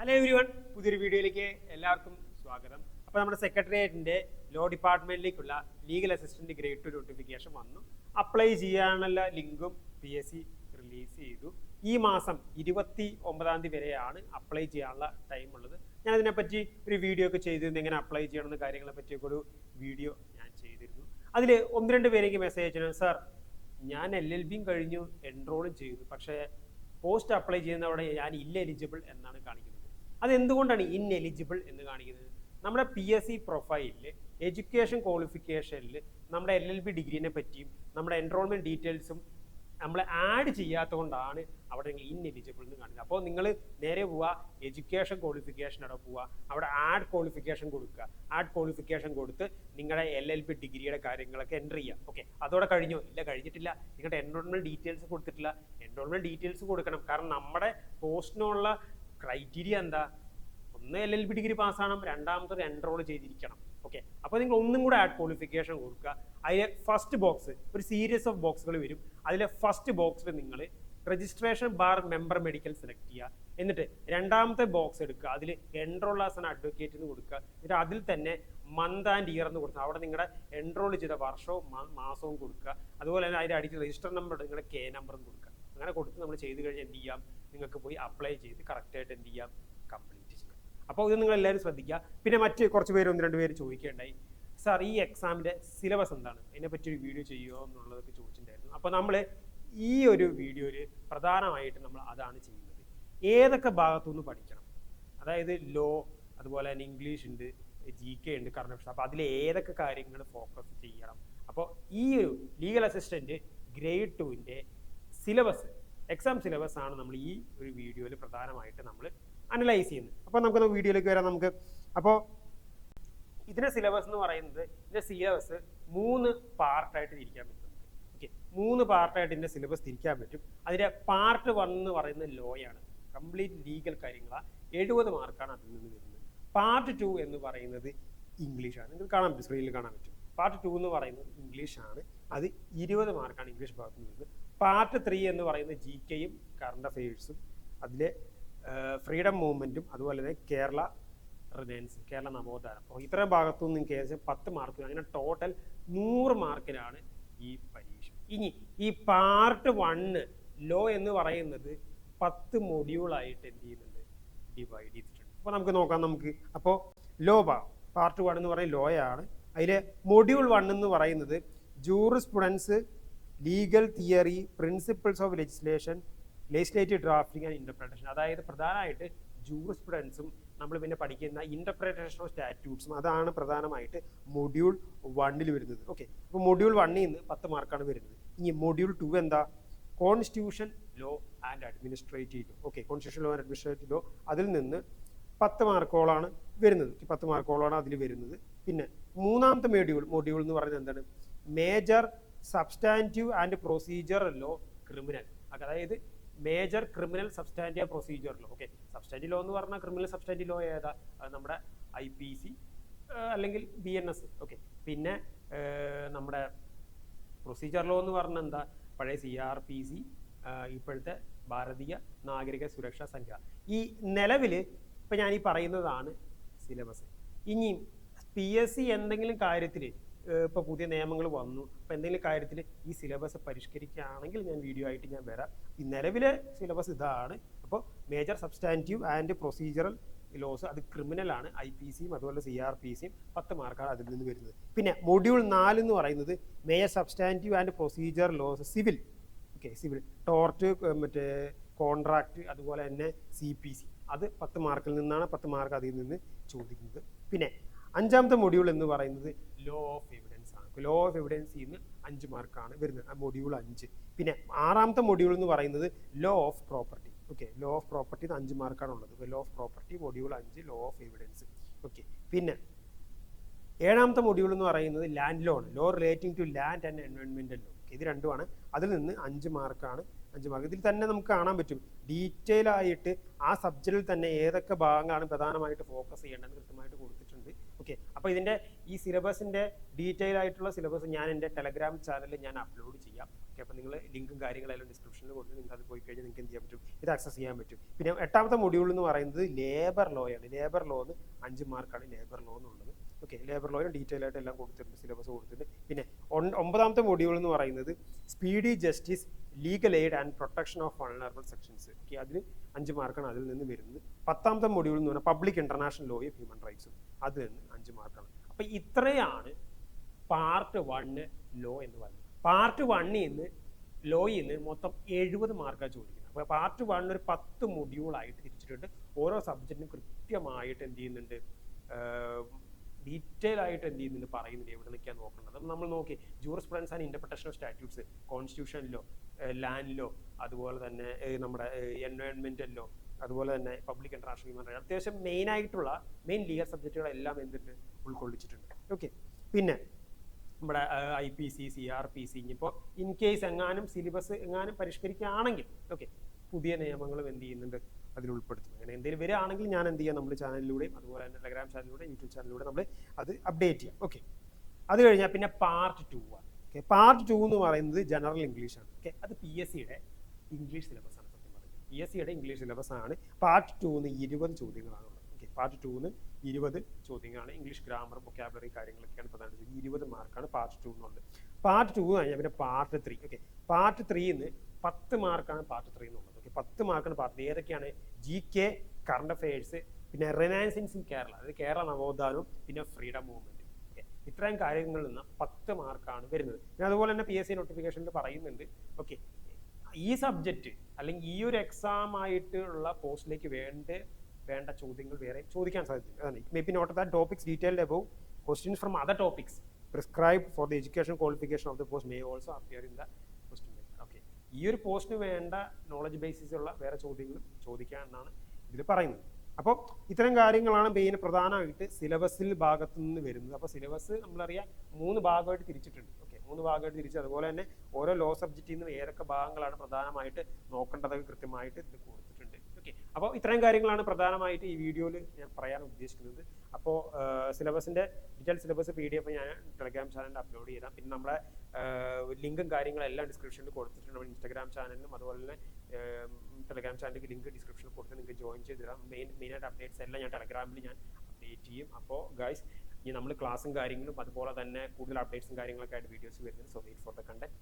Hello everyone, പുതിയൊരു വീഡിയോയിലേക്ക് എല്ലാവർക്കും സ്വാഗതം. അപ്പോൾ നമ്മുടെ സെക്രട്ടേറിയറ്റിൻ്റെ ലോ ഡിപ്പാർട്ട്മെൻറ്റിലേക്കുള്ള ലീഗൽ അസിസ്റ്റൻറ്റ് ഗ്രേഡ് 2 നോട്ടിഫിക്കേഷൻ വന്നു. അപ്ലൈ ചെയ്യാനുള്ള ലിങ്കും PSC റിലീസ് ചെയ്തു. ഈ മാസം 29 വരെയാണ് അപ്ലൈ ചെയ്യാനുള്ള ടൈം ഉള്ളത്. ഞാൻ ഇതിനെപ്പറ്റി ഒരു വീഡിയോ ഒക്കെ ചെയ്തിരുന്നു, എങ്ങനെ അപ്ലൈ ചെയ്യണമെന്ന് കാര്യങ്ങളെ പറ്റിയൊക്കെ ഒരു വീഡിയോ ഞാൻ ചെയ്തിരുന്നു. അതിൽ 1-2 പേരേക്ക് മെസ്സേജ് അയച്ചു, സാർ ഞാൻ LLBയും കഴിഞ്ഞു, എൻറോളും ചെയ്തു, പക്ഷേ പോസ്റ്റ് അപ്ലൈ ചെയ്യുന്നവിടെ ഞാൻ ഇല്ലെലിജിബിൾ എന്നാണ് കാണിക്കുന്നത്. അതെന്തുകൊണ്ടാണ് ഇൻഎലിജിബിൾ എന്ന് കാണിക്കുന്നത്? നമ്മുടെ PSC പ്രൊഫൈലിൽ എഡ്യൂക്കേഷൻ ക്വാളിഫിക്കേഷനിൽ നമ്മുടെ LLB ഡിഗ്രീനെ പറ്റിയും നമ്മുടെ എൻറോൾമെൻറ്റ് ഡീറ്റെയിൽസും നമ്മൾ ആഡ് ചെയ്യാത്തത് കൊണ്ടാണ് അവിടെ നിങ്ങൾ ഇൻഎലിജിബിൾ എന്ന് കാണിക്കുന്നത്. അപ്പോൾ നിങ്ങൾ നേരെ പോവുക, എഡ്യൂക്കേഷൻ ക്വാളിഫിക്കേഷൻ അവിടെ പോവുക, അവിടെ ആഡ് ക്വാളിഫിക്കേഷൻ കൊടുക്കുക. ആഡ് ക്വാളിഫിക്കേഷൻ കൊടുത്ത് നിങ്ങളുടെ LLB ഡിഗ്രിയുടെ കാര്യങ്ങളൊക്കെ എൻ്റർ ചെയ്യുക. ഓക്കെ, അതോടെ കഴിഞ്ഞോ? ഇല്ല, കഴിഞ്ഞിട്ടില്ല. നിങ്ങളുടെ എൻറോൾമെൻറ്റ് ഡീറ്റെയിൽസ് കൊടുത്തിട്ടില്ല. എൻറോൾമെൻറ്റ് ഡീറ്റെയിൽസ് കൊടുക്കണം. കാരണം നമ്മുടെ പോസ്റ്റിനുള്ള ക്രൈറ്റീരിയ എന്താ? ഒന്ന് LLB ഡിഗ്രി പാസ്സാകണം, രണ്ടാമത്തെ എൻറോൾ ചെയ്തിരിക്കണം. ഓക്കെ, അപ്പോൾ നിങ്ങൾ ഒന്നും കൂടെ ആഡ് ക്വാളിഫിക്കേഷൻ കൊടുക്കുക. അതിലെ ഫസ്റ്റ് ബോക്സ്, ഒരു സീരീസ് ഓഫ് ബോക്സുകൾ വരും. അതിലെ ഫസ്റ്റ് ബോക്സിൽ നിങ്ങൾ registration bar member medical select ചെയ്യുക. എന്നിട്ട് രണ്ടാമത്തെ ബോക്സ് എടുക്കുക, അതിൽ എൻറോൾ ആസ് ആൻ അഡ്വക്കേറ്റ് എന്ന് കൊടുക്കുക. എന്നിട്ട് അതിൽ തന്നെ മന്ത് ആൻഡ് ഇയർ എന്ന് കൊടുക്കുക. അവിടെ നിങ്ങളുടെ എൻറോൾ ചെയ്ത വർഷവും മാസവും കൊടുക്കുക. അതുപോലെ തന്നെ അതിൻ്റെ അടിയിൽ രജിസ്റ്റർ നമ്പർ, നിങ്ങളുടെ K നമ്പർ കൊടുക്കുക. അങ്ങനെ കൊടുത്ത് നമ്മൾ ചെയ്ത് കഴിഞ്ഞാൽ എന്ത് ചെയ്യാം? നിങ്ങൾക്ക് പോയി അപ്ലൈ ചെയ്ത് കറക്റ്റായിട്ട് എന്ത് ചെയ്യാം? കംപ്ലീറ്റ് ചെയ്യാം. അപ്പോൾ ഇത് നിങ്ങൾ എല്ലാവരും ശ്രദ്ധിക്കുക. പിന്നെ മറ്റ് കുറച്ച് പേര് 1-2 പേര് ചോദിക്കേണ്ടായി, സാർ ഈ എക്സാമിൻ്റെ സിലബസ് എന്താണ്, അതിനെപ്പറ്റി ഒരു വീഡിയോ ചെയ്യുമോ എന്നുള്ളതൊക്കെ ചോദിച്ചിട്ടുണ്ടായിരുന്നു. അപ്പോൾ നമ്മൾ ഈ ഒരു വീഡിയോയിൽ പ്രധാനമായിട്ട് നമ്മൾ അതാണ് ചെയ്യുന്നത്. ഏതൊക്കെ ഭാഗത്തുനിന്ന് പഠിക്കണം, അതായത് ലോ, അതുപോലെ തന്നെ ഇംഗ്ലീഷ് ഉണ്ട്, GK ഉണ്ട്, കറണ്ട് അഫയേഴ്സ്. അപ്പോൾ അതിൽ ഏതൊക്കെ കാര്യങ്ങൾ ഫോക്കസ് ചെയ്യണം. അപ്പോൾ ഈ ഒരു ലീഗൽ അസിസ്റ്റൻറ്റ് ഗ്രേഡ് 2ൻ്റെ സിലബസ്, എക്സാം സിലബസ് ആണ് നമ്മൾ ഈ ഒരു വീഡിയോയിൽ പ്രധാനമായിട്ട് നമ്മൾ അനലൈസ് ചെയ്യുന്നത്. അപ്പോൾ നമുക്ക് വീഡിയോയിലേക്ക് വരാം. അപ്പോൾ ഇതിൻ്റെ സിലബസ് എന്ന് പറയുന്നത്, ഇതിൻ്റെ സിലബസ് 3 പാർട്ടായിട്ട് തിരിക്കാൻ പറ്റുന്നുണ്ട്. ഓക്കെ, 3 പാർട്ടായിട്ട് ഇതിൻ്റെ സിലബസ് തിരിക്കാൻ പറ്റും. അതിൻ്റെ പാർട്ട് 1 എന്ന് പറയുന്നത് ലോയാണ്, കംപ്ലീറ്റ് ലീഗൽ കാര്യങ്ങളാണ്, 70 മാർക്കാണ് അതിൽ നിന്ന് വരുന്നത്. പാർട്ട് 2 എന്ന് പറയുന്നത് ഇംഗ്ലീഷാണ്, നിങ്ങൾക്ക് കാണാൻ പറ്റും, സ്ക്രീനിൽ കാണാൻ പറ്റും. പാർട്ട് 2 എന്ന് പറയുന്നത് ഇംഗ്ലീഷാണ്, അത് 20 മാർക്കാണ് ഇംഗ്ലീഷ് ഭാഗത്ത് നിന്ന് വരുന്നത്. പാർട്ട് 3 എന്ന് പറയുന്നത് GKയും കറണ്ട് അഫയേഴ്സും, അതിലെ ഫ്രീഡം മൂവ്മെൻറ്റും, അതുപോലെ തന്നെ കേരള റിലയൻസ്, കേരള നവോത്ഥാനം. അപ്പോൾ ഇത്രയും ഭാഗത്തുനിന്ന് നിങ്ങൾക്ക് ഏകദേശം 10 മാർക്ക്, അങ്ങനെ ടോട്ടൽ 100 മാർക്കിനാണ് ഈ പരീക്ഷ. ഇനി ഈ പാർട്ട് 1 ലോ എന്ന് പറയുന്നത് 10 മൊഡ്യൂളായിട്ട് എന്ത് ചെയ്യുന്നുണ്ട്? ഡിവൈഡ് ചെയ്തിട്ടുണ്ട്. അപ്പോൾ നമുക്ക് നോക്കാം. അപ്പോൾ ലോ പാർട്ട് 1 എന്ന് പറയുന്നത് ലോയാണ്. അതിലെ മൊഡ്യൂൾ 1 എന്ന് പറയുന്നത് jurisprudence, legal theory, principles of legislative drafting and interpretation. അതായത് പ്രധാനമായിട്ട് ജൂറിസ്പ്രുഡൻസും നമ്മൾ പിന്നെ പഠിക്കുന്ന ഇന്റർപ്രിട്ടേഷൻ ഓഫ് സ്റ്റാറ്റ്യൂട്ട്സും, അതാണ് പ്രധാനമായിട്ട് മൊഡ്യൂൾ 1 വരുന്നത്. ഓക്കെ, അപ്പോൾ മൊഡ്യൂൾ 1 നിന്ന് 10 മാർക്കാണ് വരുന്നത്. ഇനി മൊഡ്യൂൾ 2 എന്താ? Constitution law and administrative law. Okay, constitution law and administrative law, അതിൽ നിന്ന് 10 മാർക്കോളാണ് വരുന്നത്. 10 മാർക്കോളാണ് അതിൽ വരുന്നത്. പിന്നെ മൂന്നാമത്തെ മൊഡ്യൂൾ എന്ന് പറയുന്നത് എന്താണ്? Major substantive and procedure law criminal. അതായത് major criminal substantive procedure law. Okay, substantive law എന്ന് പറഞ്ഞാൽ ക്രിമിനൽ സബ്സ്റ്റാൻറ്റീവ് ലോ ഏതാ? നമ്മുടെ IPC അല്ലെങ്കിൽ BNS. ഓക്കെ, പിന്നെ നമ്മുടെ പ്രൊസീജിയർ ലോ എന്ന് പറഞ്ഞാൽ എന്താ? പഴയ CRPC, ഇപ്പോഴത്തെ ഭാരതീയ നാഗരിക സുരക്ഷാ സംഘ. ഈ നിലവിൽ ഇപ്പം ഞാൻ ഈ പറയുന്നതാണ് സിലബസ്. ഇനിയും PSC എന്തെങ്കിലും കാര്യത്തിൽ ഇപ്പോൾ പുതിയ നിയമങ്ങൾ വന്നു, അപ്പോൾ എന്തെങ്കിലും കാര്യത്തിൽ ഈ സിലബസ് പരിഷ്കരിക്കുകയാണെങ്കിൽ ഞാൻ വീഡിയോ ആയിട്ട് ഞാൻ വരാം. ഈ നിലവിലെ സിലബസ് ഇതാണ്. അപ്പോൾ major substantive and procedural laws, അത് ക്രിമിനലാണ്. IPCയും അതുപോലെ CRPCയും 10 മാർക്കാണ് അതിൽ നിന്ന് വരുന്നത്. പിന്നെ മൊഡ്യൂൾ 4 എന്ന് പറയുന്നത് major substantive and procedure laws civil. Okay, civil, tort, മറ്റേ കോൺട്രാക്ട്, അതുപോലെ തന്നെ CPC, അത് 10 മാർക്കിൽ നിന്നാണ് 10 മാർക്ക് അതിൽ നിന്ന് ചോദിക്കുന്നത്. പിന്നെ 5ാമത്തെ മൊഡ്യൂൾ എന്ന് പറയുന്നത് ലോ ഓഫ് എവിഡൻസ് ആണ്. ലോ ഓഫ് എവിഡൻസിൽ നിന്ന് 5 മാർക്കാണ് വരുന്നത്, മൊഡ്യൂൾ 5. പിന്നെ 6ാമത്തെ മൊഡ്യൂൾ എന്ന് പറയുന്നത് law of property. Okay, law of property 5 മാർക്കാണ് ഉള്ളത്. Law of property module 5, law of evidence. Okay, പിന്നെ 7ാമത്തെ മൊഡ്യൂൾ എന്ന് പറയുന്നത് ലാൻഡ് ലോ ആണ്, law relating to land and എൻവയോൺമെന്റൽ ലോ. ഇത് രണ്ടുമാണ്. അതിൽ നിന്ന് 5 മാർക്കാണ്. 5 മാർക്ക് ഇതിൽ തന്നെ നമുക്ക് കാണാൻ പറ്റും. ഡീറ്റെയിൽ ആയിട്ട് ആ സബ്ജക്റ്റിൽ തന്നെ ഏതൊക്കെ ഭാഗങ്ങളാണ് പ്രധാനമായിട്ട് ഫോക്കസ് ചെയ്യേണ്ടതെന്ന് കൃത്യമായിട്ട് കൊടുത്തിട്ടുണ്ട്. ഓക്കെ, അപ്പോൾ ഇതിൻ്റെ ഈ സിലബസിൻ്റെ ഡീറ്റെയിൽ ആയിട്ടുള്ള സിലബസ് ഞാൻ എൻ്റെ ടെലഗ്രാം ചാനലിൽ ഞാൻ അപ്ലോഡ് ചെയ്യാം. ഓക്കെ, അപ്പോൾ നിങ്ങൾ ലിങ്കും കാര്യങ്ങളെല്ലാം ഡിസ്ക്രിപ്ഷനിൽ കൊടുത്ത് നിങ്ങൾക്ക് അത് പോയി കഴിഞ്ഞാൽ നിങ്ങൾക്ക് എന്ത് ചെയ്യാൻ പറ്റും, ഇത് ആക്സസ് ചെയ്യാൻ പറ്റും. പിന്നെ 8ാമത്തെ മൊഡ്യൂൾ എന്ന് പറയുന്നത് ലേബർ ലോ ആണ്. ലേബർ ലോ 5 മാർക്കാണ് ലേബർ ലോ എന്നുള്ളത്. ഓക്കെ, ലേബർ ലോയും ഡീറ്റെയിൽ ആയിട്ട് എല്ലാം കൊടുത്തിട്ടുണ്ട്, സിലബസ് കൊടുത്തിട്ടുണ്ട്. പിന്നെ 9ാമത്തെ മൊഡ്യൂൾ എന്ന് പറയുന്നത് speedy justice, legal aid and protection of vulnerable sections. Okay, അതിൽ 5 മാർക്കാണ് അതിൽ നിന്ന് വരുന്നത്. 10ാമത്തെ മൊഡ്യൂൾ എന്ന് പറഞ്ഞാൽ പബ്ലിക് ഇന്റർനാഷണൽ ലോയും ഹ്യൂമൻ റൈറ്റ്സും, അതിൽ നിന്ന് 5 മാർക്കാണ്. അപ്പോൾ ഇത്രയാണ് പാർട്ട് 1 ലോ എന്ന് പറയുന്നത്. പാർട്ട് 1 നിന്ന് ലോയിൽ നിന്ന് മൊത്തം 70 മാർക്കാണ് ചോദിക്കുന്നത്. അപ്പോൾ പാർട്ട് 1 ഒരു 10 മൊഡ്യൂളായിട്ട് തിരിച്ചിട്ടുണ്ട്. ഓരോ സബ്ജക്റ്റിനും കൃത്യമായിട്ട് എന്ത് ചെയ്യുന്നുണ്ട്, ഡീറ്റെയിൽ ആയിട്ട് എന്ത് ചെയ്യുന്നുണ്ട്, പറയുന്നുണ്ട് എവിടെ നിൽക്കാൻ നോക്കേണ്ടത്. നമ്മൾ നോക്കി jurisprudence and interpretation of statutes, കോൺസ്റ്റിറ്റ്യൂഷനിലോ ലാൻഡിലോ, അതുപോലെ തന്നെ നമ്മുടെ എൻവയോൺമെന്റൽ ലോ, അതുപോലെ തന്നെ പബ്ലിക് ഇന്റർനാഷണൽ ഹ്യൂമൻ റൈറ്റ്സ്, അത്യാവശ്യം മെയിൻ ലീഗൽ സബ്ജക്റ്റുകളെല്ലാം എന്തിട്ട് ഉൾക്കൊള്ളിച്ചിട്ടുണ്ട്. ഓക്കെ, പിന്നെ നമ്മുടെ IPC, CRPC, ഇനിയിപ്പോൾ ഇൻ കേസ് എങ്ങാനും സിലബസ് എങ്ങാനും പരിഷ്കരിക്കുകയാണെങ്കിൽ ഓക്കെ, പുതിയ നിയമങ്ങളും എന്ത് ചെയ്യുന്നുണ്ട് അതിൽ ഉൾപ്പെടുത്തും. അങ്ങനെ എന്തെങ്കിലും വരികയാണെങ്കിൽ ഞാൻ എന്ത് ചെയ്യാം, നമ്മുടെ ചാനലിലൂടെയും അതുപോലെ തന്നെ ടെലഗ്രാം ചാനലിലൂടെ, യൂട്യൂബ് ചാനലിലൂടെ നമ്മൾ അത് അപ്ഡേറ്റ് ചെയ്യാം. ഓക്കെ, അത് കഴിഞ്ഞാൽ പിന്നെ പാർട്ട് 2 ആണ്. ഓക്കെ, പാർട്ട് 2 എന്ന് പറയുന്നത് ജനറൽ ഇംഗ്ലീഷ് ആണ്. ഓക്കെ, അത് PSCയുടെ ഇംഗ്ലീഷ് സിലബസ് ആണ്. സത്യം പറഞ്ഞത് PSCയുടെ ഇംഗ്ലീഷ് സിലബസ് ആണ്. പാർട്ട് 2 20 ചോദ്യങ്ങളാണ് ഉള്ളത്. ഓക്കെ, പാർട്ട് 2 20 ചോദ്യങ്ങളാണ്. ഇംഗ്ലീഷ് ഗ്രാമറും വൊക്കാബുലറി കാര്യങ്ങളൊക്കെയാണ് പ്രധാനമായിട്ട് 20 മാർക്കാണ് പാർട്ട് 2 എന്നുള്ളത്. പാർട്ട് 2 കഴിഞ്ഞാൽ പിന്നെ പാർട്ട് 3. ഓക്കെ, പാർട്ട് 3 10 മാർക്കാണ് പാർട്ട് 3 എന്നുള്ളത്. ഓക്കെ, 10 മാർക്കാണ് പാർട്ട് 3. ഏതൊക്കെയാണ്? GK, കറണ്ട് അഫയേഴ്സ്, പിന്നെ റിനൈസൻസ് ഇൻ കേരള, അതായത് കേരള നവോത്ഥാനവും, പിന്നെ ഫ്രീഡം മൂവ്മെന്റ്. ഓക്കെ, ഇത്രയും കാര്യങ്ങളിൽ നിന്ന് 10 മാർക്കാണ് വരുന്നത്. പിന്നെ അതുപോലെ തന്നെ PSC നോട്ടിഫിക്കേഷനിൽ പറയുന്നുണ്ട് ഓക്കെ, ഈ സബ്ജക്റ്റ് അല്ലെങ്കിൽ ഈ ഒരു എക്സാം ആയിട്ടുള്ള പോസ്റ്റിലേക്ക് വേണ്ട ചോദ്യങ്ങൾ വേറെ ചോദിക്കാൻ സാധ്യതയുണ്ട്. May be not that topics detailed above questions from other topics prescribed for the education qualification of the post may also appear in the question paper. Okay, ഈ ഒരു പോസ്റ്റിന് വേണ്ട നോളജ് ബേസിസ് ഉള്ള വേറെ ചോദ്യങ്ങളും ചോദിക്കാം എന്നാണ് ഇതിൽ പറയുന്നത്. അപ്പോൾ ഇത്തരം കാര്യങ്ങളാണ് പ്രധാനമായിട്ട് സിലബസിൽ ഭാഗത്തു നിന്ന് വരുന്നത്. അപ്പോൾ സിലബസ് നമ്മളറിയാം 3 ഭാഗമായിട്ട് തിരിച്ചിട്ടുണ്ട്. ഓക്കെ, 3 ഭാഗമായിട്ട് തിരിച്ച്, അതുപോലെ തന്നെ ഓരോ ലോ സബ്ജക്റ്റിൽ നിന്നും ഏതൊക്കെ ഭാഗങ്ങളാണ് പ്രധാനമായിട്ട് നോക്കേണ്ടതൊക്കെ കൃത്യമായിട്ട് ഇത് കൊടുത്തിട്ടുണ്ട്. ഓക്കെ, അപ്പോൾ ഇത്രയും കാര്യങ്ങളാണ് പ്രധാനമായിട്ട് ഈ വീഡിയോയിൽ ഞാൻ പറയാൻ ഉദ്ദേശിക്കുന്നത്. അപ്പോൾ സിലബസിൻ്റെ ഡീറ്റെയിൽ സിലബസ് PDF ഞാൻ ടെലഗ്രാം ചാനലിൽ അപ്ലോഡ് ചെയ്താൽ, പിന്നെ നമ്മുടെ ലിങ്കും കാര്യങ്ങളെല്ലാം ഡിസ്ക്രിപ്ഷനിൽ കൊടുത്തിട്ടുണ്ട്. നമ്മുടെ ഇൻസ്റ്റാഗ്രാം ചാനലിലും അതുപോലെ തന്നെ ടെലഗ്രാം ചാനലിലേക്ക് ലിങ്ക് ഡിസ്ക്രിപ്ഷനിൽ കൊടുത്ത് നിങ്ങൾക്ക് ജോയിൻ ചെയ്ത് തരാം. മെയിനായിട്ട് അപ്ഡേറ്റ്സ് എല്ലാം ഞാൻ ടെലഗ്രാമിൽ ഞാൻ അപ്ഡേറ്റ് ചെയ്യും. അപ്പോൾ ഗൈസ്, ഇനി നമ്മൾ ക്ലാസ്സും കാര്യങ്ങളും അതുപോലെ തന്നെ കൂടുതൽ അപ്ഡേറ്റ്സും കാര്യങ്ങളൊക്കെ ആയിട്ട് വീഡിയോസ് വരുന്നുണ്ട്. So wait for the content.